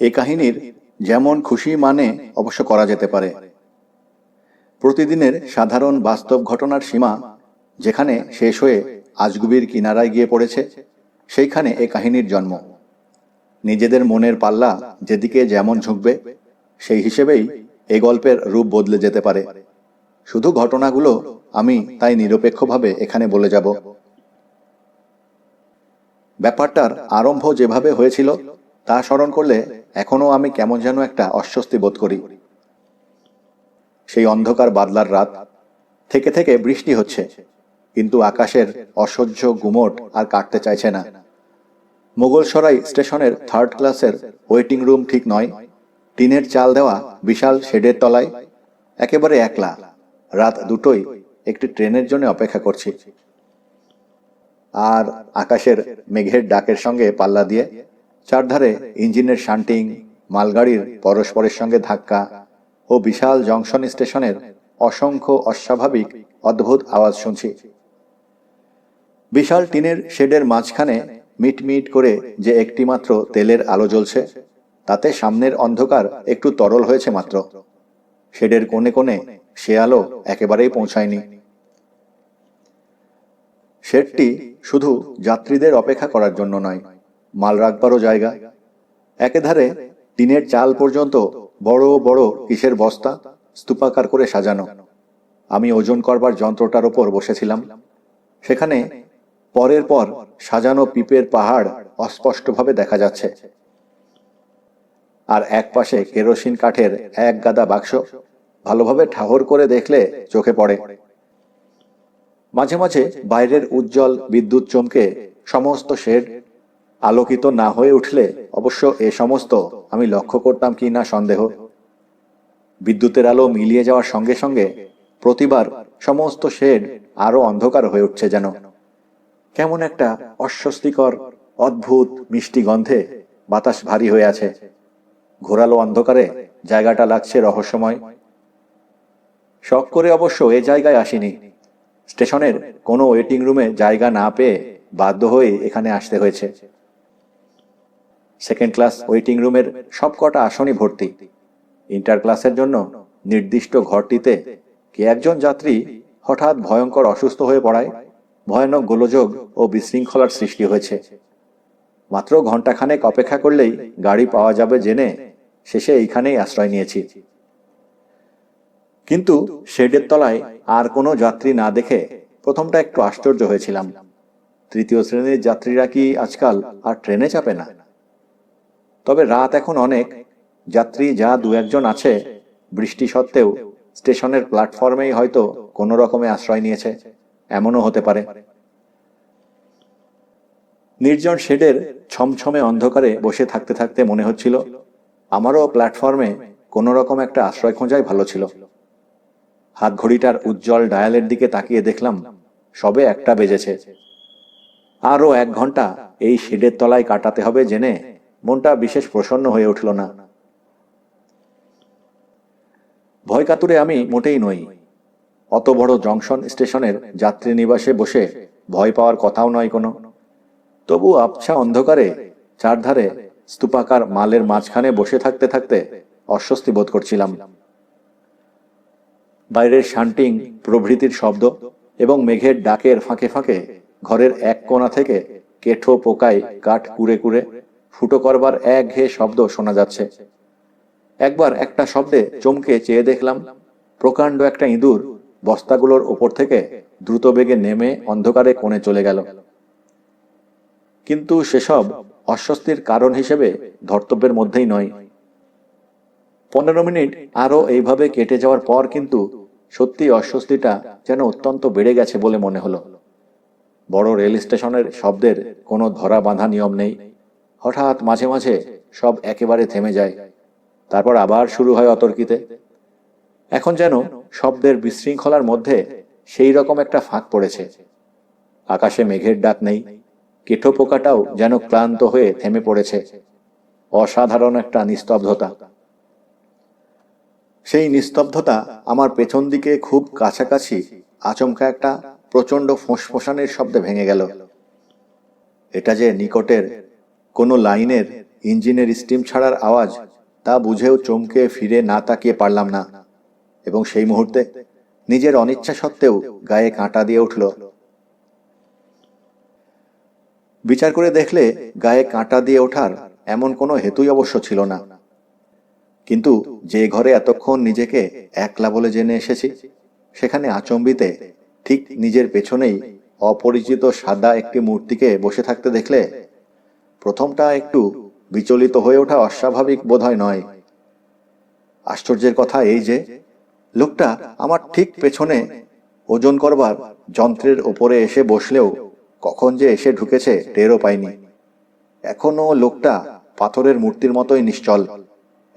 এই কাহিনীর যেমন খুশি মানে অবশ্য করা যেতে পারে। প্রতিদিনের সাধারণ বাস্তব ঘটনার সীমা যেখানে শেষ হয়ে আজগুবির কিনারায় গিয়ে পড়েছে, সেইখানে এ কাহিনীর জন্ম। নিজেদের মনের পাল্লা যেদিকে যেমন ঝুঁকবে, সেই হিসেবেই এই গল্পের রূপ বদলে যেতে পারে। শুধু ঘটনাগুলো আমি তাই নিরপেক্ষভাবে এখানে বলে যাব। ব্যাপারটার আরম্ভ যেভাবে হয়েছিল তা স্মরণ করলে এখনো আমি কেমন যেন একটা অস্বস্তি বোধ করি। সেই অন্ধকার বাদলার রাত, থেকে থেকে বৃষ্টি হচ্ছে, কিন্তু আকাশের অসহ্য গুমট আর কাটতে চাইছে না। মোগলসরাই স্টেশনের 3rd ক্লাসের ওয়েটিং রুম ঠিক নয়, টিনের চাল দেওয়া বিশাল শেডের তলায়, একেবারে একলা, রাত 2টোয় একটি ট্রেনের জন্য অপেক্ষা করছি। আর আকাশের মেঘের ডাকের সঙ্গে পাল্লা দিয়ে চারধারে ইঞ্জিনের শান্টিং, মালগাড়ির পরস্পরের সঙ্গে ধাক্কা ও বিশাল জংশন স্টেশনের অসংখ্য অস্বাভাবিক অদ্ভুত আওয়াজ শুনছি। বিশাল টিনের শেডের মাঝখানে মিটমিট করে যে একটি মাত্র তেলের আলো জ্বলছে, তাতে সামনের অন্ধকার একটু তরল হয়েছে মাত্র। শেডের কোণে কোণে সে আলো একেবারেই পৌঁছায়নি। শেডটি শুধু যাত্রীদের অপেক্ষা করার জন্য নয়, মাল রাখবারও জায়গা। একেধারে টিনের চাল পর্যন্ত বড় বড় কিসের বস্তা স্তূপাকার করে সাজানো। আমি ওজন করবার যন্ত্রটার ওপর বসেছিলাম। সেখানে পরের পর সাজানো পিপের পাহাড় অস্পষ্টভাবে দেখা যাচ্ছে। আর এক পাশে কেরোসিন কাঠের এক গাদা বাক্স ভালোভাবে ঠাহর করে দেখলে চোখে পড়ে। মাঝে মাঝে বাইরের উজ্জ্বল বিদ্যুৎ চমকে সমস্ত শেড আলোকিত না হয়ে উঠলে অবশ্য এ সমস্ত আমি লক্ষ্য করতাম কি না সন্দেহ। বিদ্যুতের আলো মিলিয়ে যাওয়ার সঙ্গে সঙ্গে প্রতিবার সমস্ত শেড আরো অন্ধকার হয়ে উঠছে যেন। কেমন একটা অস্বস্তিকর অদ্ভুত মিষ্টি গন্ধে বাতাস ভারী হয়ে আছে। ঘোরালো অন্ধকারে জায়গাটা লাগছে রহস্যময়। শখ করে অবশ্য এ জায়গায় আসিনি। স্টেশনের কোনো ওয়েটিং রুমে জায়গা না পেয়ে বাধ্য হয়ে এখানে আসতে হয়েছে। 2nd ক্লাস ওয়েটিং রুমের সবকটা আসনই ভর্তি। ইন্টার ক্লাসের জন্য নির্দিষ্ট ঘরটিতে কে একজন যাত্রী হঠাৎ ভয়ঙ্কর অসুস্থ হয়ে পড়ায় ভয়ানক গোলযোগ ও বিশৃঙ্খলার সৃষ্টি হয়েছে। মাত্র ঘণ্টাখানেক অপেক্ষা করলেই গাড়ি পাওয়া যাবে জেনে শেষে এইখানেই আশ্রয় নিয়েছি। কিন্তু শেডের তলায় আর কোনো যাত্রী না দেখে প্রথমটা একটু আশ্চর্য হয়েছিলাম। 3য় শ্রেণীর যাত্রীরা কি আজকাল আর ট্রেনে চাপে না? তবে রাত এখন অনেক, যাত্রী যা 2-1 জন আছে, বৃষ্টি সত্ত্বেও স্টেশনের প্ল্যাটফর্মেই হয়তো কোনো রকমে আশ্রয় নিয়েছে, এমনও হতে পারে। নির্জন শেডের ছমছমে অন্ধকারে বসে থাকতে থাকতে মনে হচ্ছিল আমারও প্ল্যাটফর্মে কোনো রকম একটা আশ্রয় খোঁজাই ভালো ছিল। হাত ঘড়িটার উজ্জ্বল ডায়ালের দিকে তাকিয়ে দেখলাম সবে 1টা বেজেছে। আরও 1 ঘন্টা এই শেডের তলায় কাটাতে হবে জেনে মনটা বিশেষ প্রসন্ন হয়ে উঠল না। ভয় কাতুরে আমি মোটেই নই। অত বড় জংশন স্টেশনের যাত্রী নিবাসে বসে ভয় পাওয়ার কথাও নয় কোনো। তবু আবছা অন্ধকারে চারধারে স্তূপাকার মালের মাঝখানে বসে থাকতে থাকতে অস্বস্তি বোধ করছিলাম। বাইরের শান্টিং প্রভৃতির শব্দ এবং মেঘের ডাকের ফাঁকে ফাঁকে ঘরের এক কোণা থেকে কেঠো পোকায় কাঠ কুড়ে কুড়ে ফুটো করবার একঘেয়ে শব্দ শোনা যাচ্ছে। একবার একটা শব্দে চমকে চেয়ে দেখলাম প্রকাণ্ড একটা ইঁদুর বস্তাগুলোর ওপর থেকে দ্রুত বেগে নেমে অন্ধকারে কোণে চলে গেল। কিন্তু সেসব অস্বস্তির কারণ হিসেবে ধর্তব্যের মধ্যেই নয়। 15 মিনিট আরও এইভাবে কেটে যাওয়ার পর কিন্তু সত্যি অস্বস্তিটা যেন অত্যন্ত বেড়ে গেছে বলে মনে হলো। বড় রেল স্টেশনের শব্দের কোনো ধরা বাঁধা নিয়ম নেই। হঠাৎ মাঝে মাঝে সব একেবারে থেমে যায়, তারপর আবার শুরু হয় অতর্কিতে। এখন যেন শব্দের বিশৃঙ্খলার মধ্যে সেই রকম একটা ফাঁক পড়েছে। আকাশে মেঘের ডাক নেই, কেঠো পোকাটাও যেন ক্লান্ত হয়ে থেমে পড়েছে। অসাধারণ একটা নিস্তব্ধতা। সেই নিস্তব্ধতা আমার পেছন দিকে খুব কাছাকাছি আচমকা একটা প্রচণ্ড ফোঁসফোঁসানির শব্দে ভেঙে গেল। এটা যে নিকটের কোনো লাইনের ইঞ্জিনের স্টিম ছাড়ার আওয়াজ, তা বুঝেও চমকে ফিরে না তাকিয়ে পারলাম না, এবং সেই মুহূর্তে নিজের অনিচ্ছা সত্ত্বেও গায়ে কাঁটা দিয়ে উঠল। বিচার করে দেখলে গায়ে কাঁটা দিয়ে ওঠার এমন কোনো হেতুই অবশ্য ছিল না, কিন্তু যে ঘরে এতক্ষণ নিজেকে একলা বলে জেনে এসেছি, সেখানে আচম্বিতে ঠিক নিজের পেছনেই অপরিচিত সাদা একটি মূর্তিকে বসে থাকতে দেখলে প্রথমটা একটু বিচলিত হয়ে ওঠা অস্বাভাবিক বোধহয় নয়। আশ্চর্যের কথা এই যে, লোকটা আমার ঠিক পেছনে ওজন করবার যন্ত্রের ওপরে এসে বসলেও কখন যে এসে ঢুকেছে টেরও পাইনি। এখনো লোকটা পাথরের মূর্তির মতোই নিশ্চল,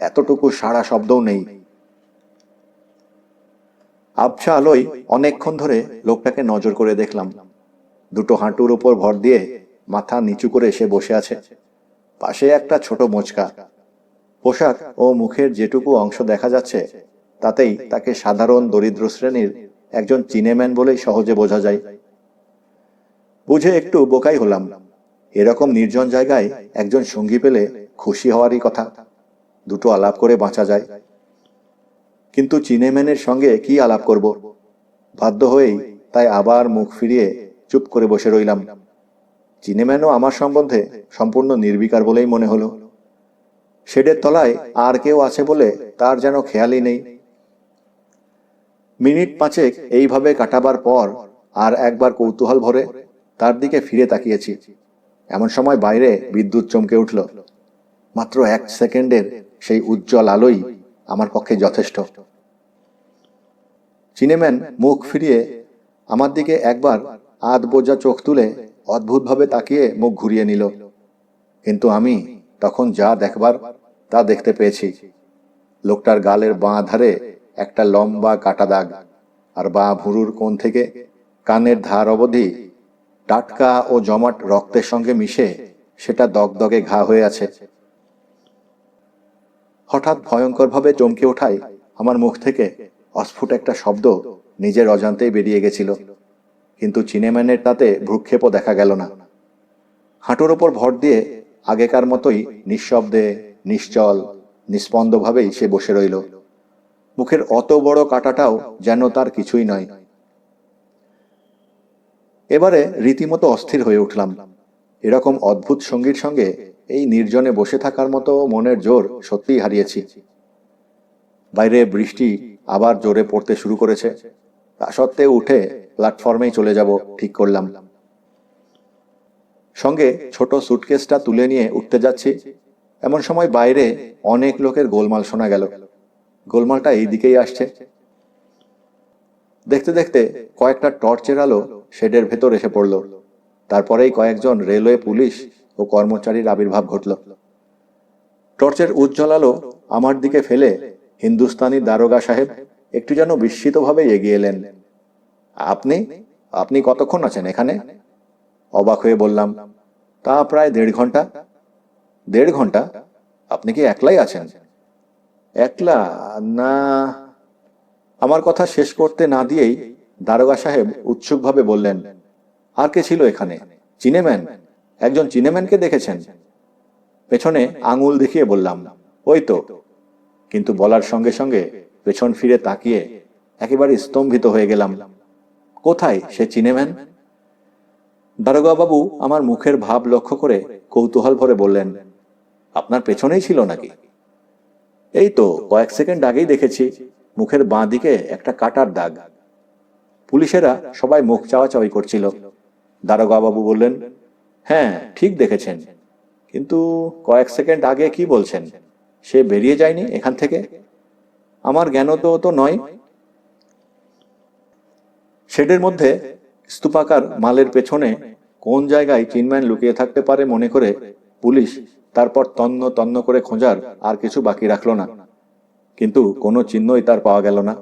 এতটুকু সাড়া শব্দও নেই। আবছা আলোয় অনেকক্ষণ ধরে লোকটাকে নজর করে দেখলাম। দুটো হাঁটুর উপর ভর দিয়ে মাথা নিচু করে এসে বসে আছে। পাশে একটা ছোট মোচকা। পোশাক ও মুখের যেটুকু অংশ দেখা যাচ্ছে তাতেই তাকে সাধারণ দরিদ্র শ্রেণীর একজন চীনেম্যান বলেই সহজে বোঝা যায়। বুঝে একটু বোকাই হলাম। এরকম নির্জন জায়গায় একজন সঙ্গী পেলে খুশি হওয়ারই কথা, দুটো আলাপ করে বাঁচা যায়। কিন্তু চীনেম্যানের সঙ্গে কি আলাপ করব? বাধ্য হয়েই তাই আবার মুখ ফিরিয়ে চুপ করে বসে রইলাম। চীনেম্যানও আমার সম্বন্ধে সম্পূর্ণ নির্বিকার বলেই মনে হলো। শেডের তলায় আর কেউ আছে বলে তার যেন খেয়ালই নেই। মিনিট পাঁচেক এইভাবে কাটাবার পর আর একবার কৌতূহল ভরে তার দিকে ফিরে তাকিয়েছি। এমন সময় বাইরে বিদ্যুৎ চমকে উঠল। মাত্র 1 সেকেন্ডের সেই উজ্জ্বল আলোই আমার পক্ষে যথেষ্ট। চীনেম্যান মুখ ফিরিয়ে আমার দিকে একবার আধ বোঝা চোখ তুলে অদ্ভুতভাবে তাকিয়ে মুখ ঘুরিয়ে নিল। কিন্তু আমি তখন যা দেখবার তা দেখতে পেয়েছি। লোকটার গালের বাঁ ধারে একটা লম্বা কাটা দাগ, আর বাঁ ভুরুর কোণ থেকে কানের ধার অবধি টাটকা ও জমাট রক্তের সঙ্গে মিশে সেটা দগদগে ঘা হয়ে আছে। হঠাৎ ভয়ঙ্করভাবে চমকে ওঠায় আমার মুখ থেকে অস্ফুট একটা শব্দ নিজের অজান্তেই বেরিয়ে গেছিল, কিন্তু চীনেম্যানের তাতে ভ্রুক্ষেপও দেখা গেল না। হাঁটুর ওপর ভর দিয়ে আগেকার মতোই নিঃশব্দে, নিশ্চল, নিস্পন্দভাবেই সে বসে রইল। মুখের অত বড় কাটাটাও যেন তার কিছুই নয়। এবারে রীতিমতো অস্থির হয়ে উঠলাম। এরকম অদ্ভুত সঙ্গীর সঙ্গে এই নির্জনে বসে থাকার মতো মনের জোর সত্যিই হারিয়েছি। বাইরে বৃষ্টি আবার জোরে পড়তে শুরু করেছে। তা সত্ত্বেও উঠে প্ল্যাটফর্মেই চলে যাব ঠিক করলাম। সঙ্গে ছোট সুটকেসটা তুলে নিয়ে উঠতে যাচ্ছি, এমন সময় বাইরে অনেক লোকের গোলমাল শোনা গেল। গোলমালটা এই দিকেই আসছে। দেখতে দেখতে কয়েকটা টর্চের আলো শেডের ভেতর এসে পড়ল। তারপরেই কয়েকজন রেলওয়ে পুলিশ ও কর্মচারীর আবির্ভাব ঘটল। টর্চের উজ্জ্বল আলো আমার দিকে ফেলে হিন্দুস্তানি দারোগা সাহেব একটু যেন বিস্মিতভাবে এগিয়ে এলেন। আপনি আপনি কতক্ষণ আছেন এখানে? অবাক হয়ে বললাম। তা প্রায় 1.5 ঘন্টা। 1.5 ঘন্টা? আপনি কি একলাই আছেন? একলা না। আমার কথা শেষ করতে না দিয়েই দারোগা সাহেব উৎসুকভাবে বললেন, আর কে ছিল এখানে? চীনেম্যান? একজন চীনেম্যানকে দেখেছেন? পেছনে আঙুল দেখিয়ে বললাম, ওই তো। কিন্তু বলার সঙ্গে সঙ্গে পেছন ফিরে তাকিয়ে একেবারে স্তম্ভিত হয়ে গেলাম। কোথায় সে চীনেম্যান? দারোগা বাবু আমার মুখের ভাব লক্ষ্য করে কৌতূহল ভরে বললেন, আপনার পেছনেই ছিল নাকি? এই তো কয়েক সেকেন্ড আগেই দেখেছি, মুখের বাঁ দিকে একটা কাটার দাগ। পুলিশেরা সবাই মুখ চাওয়াচাওয়ি করছিল। দারোগা বাবু বললেন, হ্যাঁ ঠিক দেখেছেন, কিন্তু কয়েক সেকেন্ড আগে কি বলছেন? সে বেরিয়ে যায়নি এখান থেকে? আমার জ্ঞান তো নয়। শেডের মধ্যে স্তূপাকার মালের পেছনে কোন জায়গায় চীনম্যান লুকিয়ে থাকতে পারে মনে করে পুলিশ তারপর তন্ন তন্ন করে খোঁজার আর কিছু বাকি রাখল না। কিন্তু কোনো চিহ্নই তার পাওয়া গেল না।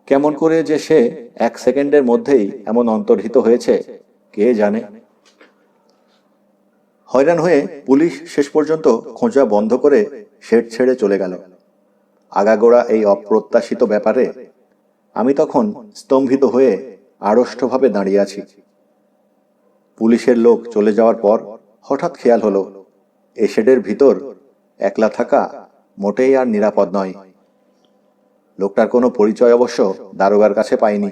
কেমন করে যে সে 1 সেকেন্ডের মধ্যেই এমন অন্তর্হিত হয়েছে কে জানে। হয়রান হয়ে পুলিশ শেষ পর্যন্ত খোঁজা বন্ধ করে শেড ছেড়ে চলে গেল। আগাগোড়া এই অপ্রত্যাশিত ব্যাপারে আমি তখন স্তম্ভিত হয়ে আড়ষ্টভাবে দাঁড়িয়ে আছি। পুলিশের লোক চলে যাওয়ার পর হঠাৎ খেয়াল হলো, এই শেডের ভিতর একলা থাকা মোটেই আর নিরাপদ নয়। লোকটার কোনো পরিচয় অবশ্য দারোগার কাছে পাইনি,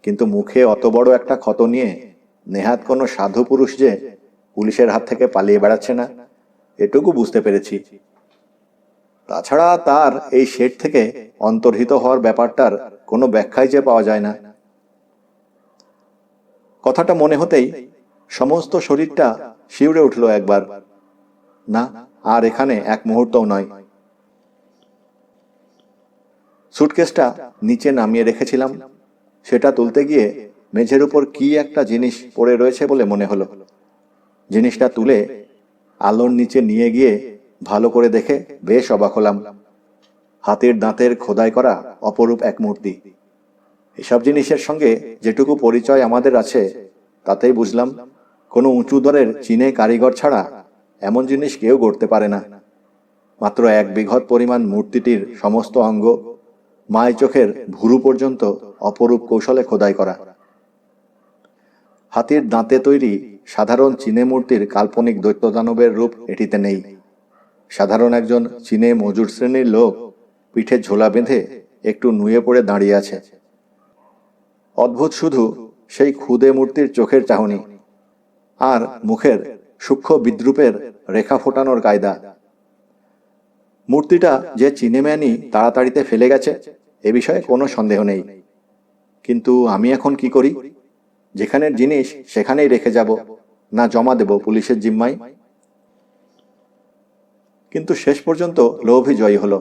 কিন্তু মুখে অত বড় একটা ক্ষত নিয়ে নেহাত কোনো সাধু পুরুষ যে পুলিশের হাত থেকে পালিয়ে বেড়াচ্ছে না, এটুকু বুঝতে পেরেছি। তাছাড়া তার এই শেড থেকে অন্তর্হিত হওয়ার ব্যাপারটার কোনো ব্যাখ্যাই যে পাওয়া যায় না। কথাটা মনে হতেই সমস্ত শরীরটা শিউরে উঠল একবার। না, আর এখানে এক মুহূর্তও নয়। সুটকেসটা নিচে নামিয়ে রেখেছিলাম, সেটা তুলতে গিয়ে মেঝের উপর কি একটা জিনিস পড়ে রয়েছে বলে মনে হলো। জিনিসটা তুলে আলোর নিচে নিয়ে গিয়ে ভালো করে দেখে বেশ অবাক হলাম। হাতির দাঁতের খোদাই করা অপরূপ এক মূর্তি। এসব জিনিসের সঙ্গে যেটুকু পরিচয় আমাদের আছে তাতেই বুঝলাম কোনো উঁচু দরের চীনে কারিগর ছাড়া এমন জিনিস কেউ গড়তে পারে না। মাত্র 1 বিঘত পরিমাণ মূর্তিটির সমস্ত অঙ্গ মায় চোখের ভুরু পর্যন্ত অপরূপ কৌশলে খোদাই করা। হাতির দাঁতে তৈরি সাধারণ চীনে মূর্তির কাল্পনিক দৈত্যদানবের রূপ এটিতে নেই। সাধারণ একজন চীনে মজুর শ্রেণীর লোক পিঠে ঝোলা বেঁধে একটু নুয়ে পড়ে দাঁড়িয়ে আছে। অদ্ভুত শুধু সেই ক্ষুদে মূর্তির চোখের চাহনি আর মুখের সূক্ষ্ম বিদ্রুপের রেখা ফোটানোর কায়দা। মূর্তিটা যে চীনেম্যানই তাড়াতাড়িতে ফেলে গেছে এ বিষয়ে কোনো সন্দেহ নেই, কিন্তু আমি এখন কি করি? যেখানের জিনিস সেখানেই রেখে যাব, না জমা দেব পুলিশের জিম্মায়? কিন্তু শেষ পর্যন্ত লোভই জয়ী হলো।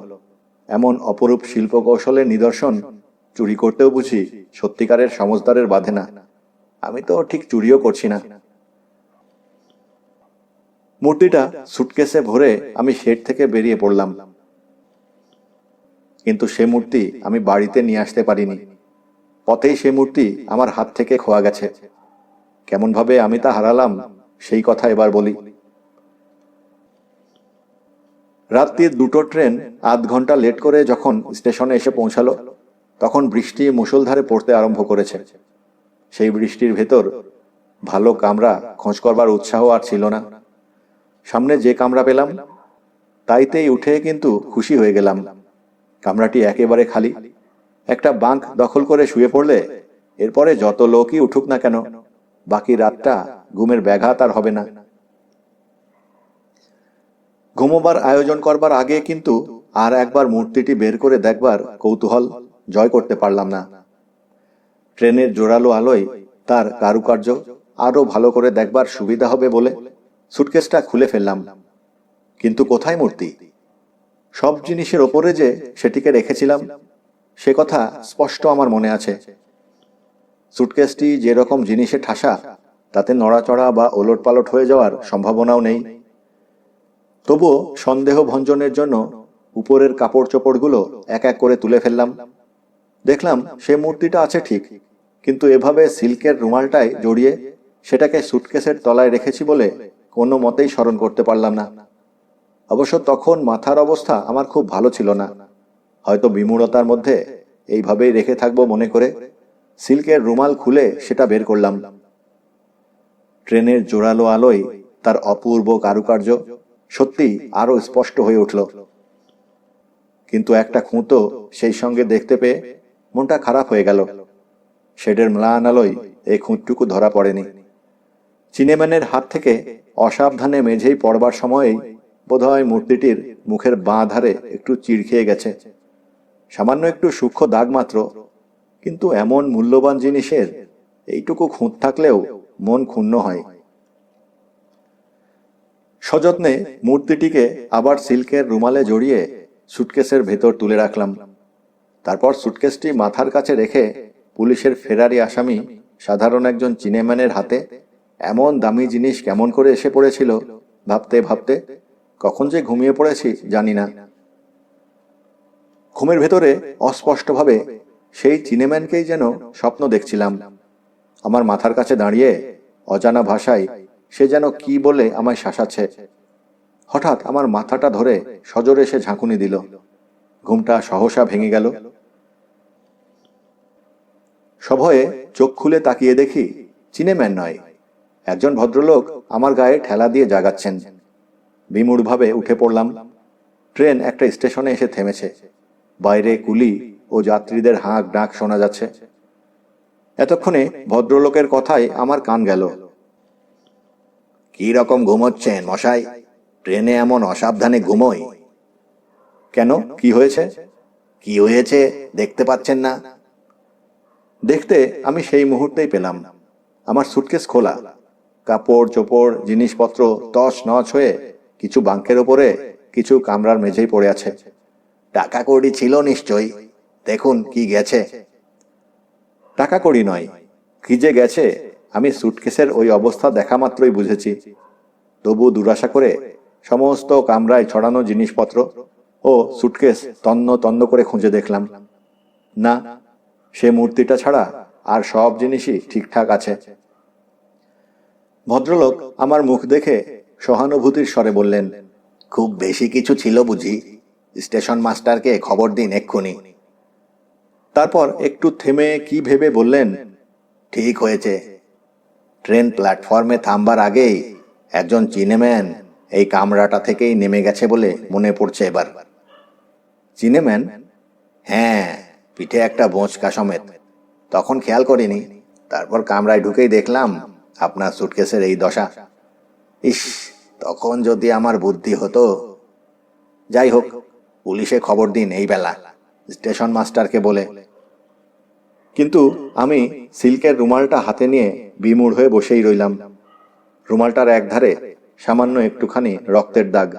এমন অপরূপ শিল্প কৌশলের নিদর্শন চুরি করতেও বুঝি সত্যিকারের সমজদারের বাধে না। আমি তো ঠিক চুরিও করছি না। মূর্তিটা সুটকেসে ভরে আমি শেড থেকে বেরিয়ে পড়লাম, কিন্তু সে মূর্তি আমি বাড়িতে নিয়ে আসতে পারিনি। পথেই সে মূর্তি আমার হাত থেকে খোয়া গেছে। কেমন ভাবে আমি তা হারালাম সেই কথা এবার বলি। রাত্রির 2টো ট্রেন আধ ঘন্টা লেট করে যখন স্টেশনে এসে পৌঁছালো তখন বৃষ্টি মুষলধারে পড়তে আরম্ভ করেছে। সেই বৃষ্টির ভেতর ভালো কামরা খোঁজ করবার উৎসাহ আর ছিল না। সামনে যে কামরা পেলাম তাইতেই উঠে কিন্তু খুশি হয়ে গেলাম। কামরাটি একেবারে খালি। একটা বাঙ্ক দখল করে শুয়ে পড়লে এরপরে যত লোকই উঠুক না কেন বাকি রাতটা ঘুমের ব্যাঘাত আর হবে না। ঘুমোবার আয়োজন করবার আগে কিন্তু আর একবার মূর্তিটি বের করে দেখবার কৌতূহল জয় করতে পারলাম না। ট্রেনের জোরালো আলোয় তার কারুকার্য আরো ভালো করে দেখবার সুবিধা হবে বলে সুটকেসটা খুলে ফেললাম। কিন্তু কোথায় মূর্তি? সব জিনিসের ওপরে যে সেটিকে রেখেছিলাম সে কথা স্পষ্ট আমার মনে আছে। সুটকেসটি যেরকম জিনিসে ঠাসা তাতে নড়াচড়া বা ওলটপালট হয়ে যাওয়ার সম্ভাবনাও নেই। তবুও সন্দেহ ভঞ্জনের জন্য উপরের কাপড় চোপড়গুলো এক এক করে তুলে ফেললাম। দেখলাম সে মূর্তিটা আছে ঠিক, কিন্তু এভাবে সিল্কের রুমালটায় জড়িয়ে সেটাকে সুটকেসের তলায় রেখেছি বলে কোনো মতেই স্মরণ করতে পারলাম না। অবশ্য তখন মাথার অবস্থা আমার খুব ভালো ছিল না। হয়তো বিমূঢ়তার মধ্যে এইভাবেই রেখে থাকবো মনে করে সিল্কের রুমাল খুলে সেটা বের করলাম। ট্রেনের জোরালো আলোয় তার অপূর্ব কারুকার্য সত্যি আরো স্পষ্ট হয়ে উঠল। কিন্তু একটা খুঁতো সেই সঙ্গে দেখতে পেয়ে মনটা খারাপ হয়ে গেল। শেডের ম্লান আলোয় এই খুঁতটুকু ধরা পড়েনি। চিনেম্যানের হাত থেকে অসাবধানে মেঝেই পড়বার সময়েই বোধহয় মূর্তিটির মুখের বাঁ ধারে একটু চিড় খেয়ে গেছে। সামান্য একটু সূক্ষ্ম দাগ মাত্র, কিন্তু এমন মূল্যবান জিনিসের এইটুকু খুঁত থাকলেও মন ক্ষুণ্ণ হয়। সযত্নে মূর্তিটিকে আবার সিল্কের রুমালে জড়িয়ে সুটকেসের ভেতর তুলে রাখলাম। তারপর সুটকেসটি মাথার কাছে রেখে পুলিশের ফেরারি আসামি সাধারণ একজন চিনেম্যানের হাতে এমন দামি জিনিস কেমন করে এসে পড়েছিল ভাবতে ভাবতে কখন যে ঘুমিয়ে পড়েছি জানি না। ঘুমের ভেতরে অস্পষ্টভাবে সেই চিনেম্যানকেই যেন স্বপ্ন দেখছিলাম। আমার মাথার কাছে দাঁড়িয়ে অজানা ভাষায় সে যেন কি বলে আমায় শাসাচ্ছে। হঠাৎ আমার মাথাটা ধরে সজোরে সে ঝাঁকুনি দিল। ঘুমটা সহসা ভেঙে গেল। সভয়ে চোখ খুলে তাকিয়ে দেখি চিনেম্যান নয়, একজন ভদ্রলোক আমার গায়ে ঠেলা দিয়ে জাগাচ্ছেন। বিমূঢ়ভাবে উঠে পড়লাম। ট্রেন একটা স্টেশনে এসে থেমেছে। বাইরে কুলি ও যাত্রীদের হাঁক ডাক শোনা যাচ্ছে। এতক্ষণে ভদ্রলোকের কথায় আমার কান গেল। কি রকম ঘুমোচ্ছেন মশাই? ট্রেনে এমন অসাবধানে ঘুমোই? কেন, কি হয়েছে? কি হয়েছে দেখতে পাচ্ছেন না? দেখতে আমি সেই মুহূর্তেই পেলাম আমার সুটকেস খোলা, কাপড় চোপড় জিনিসপত্র তছ নছ হয়ে কিছু বাঙ্কের ওপরে, কিছু কামরার মেঝেই পড়ে আছে। টাকা কড়ি ছিল নিশ্চয়ই, দেখুন কি গেছে। টাকা কড়ি নয়, কি যে গেছে আমি সুটকেসের ওই অবস্থা দেখা মাত্রই বুঝেছি। তবু দুরাশা করে সমস্ত কামরায় ছড়ানো জিনিসপত্র ও সুটকেস তন্ন তন্ন করে খুঁজে দেখলাম। না, সে মূর্তিটা ছাড়া আর সব জিনিসই ঠিকঠাক আছে। ভদ্রলোক আমার মুখ দেখে সহানুভূতির স্বরে বললেন, খুব বেশি কিছু ছিল বুঝি? স্টেশন মাস্টারকে খবর দিন এক্ষুনি। তারপর একটু থেমে কি ভেবে বললেন, ঠিক হয়েছে। ট্রেন প্ল্যাটফর্মে থামবার আগেই একজন চিনেম্যান এই কামরাটা থেকেই নেমে গেছে বলে মনে পড়ছে এবার। চিনেম্যান? হ্যাঁ, পিঠে একটা বোঁচকা সমেত। তখন খেয়াল করিনি, তারপর কামরায় ঢুকেই দেখলাম আপনার সুটকেসের এই দশা। ইস, তখন যদি আমার বুদ্ধি হতো। যাই হোক, পুলিশে খবর দিন এই বেলা, স্টেশন মাস্টারকে বলে। কিন্তু আমি সিল্কের রুমালটা হাতে নিয়ে বিমূঢ় হয়ে বসেই রইলাম। রুমালটার একধারে সামান্য একটুখানি রক্তের দাগ।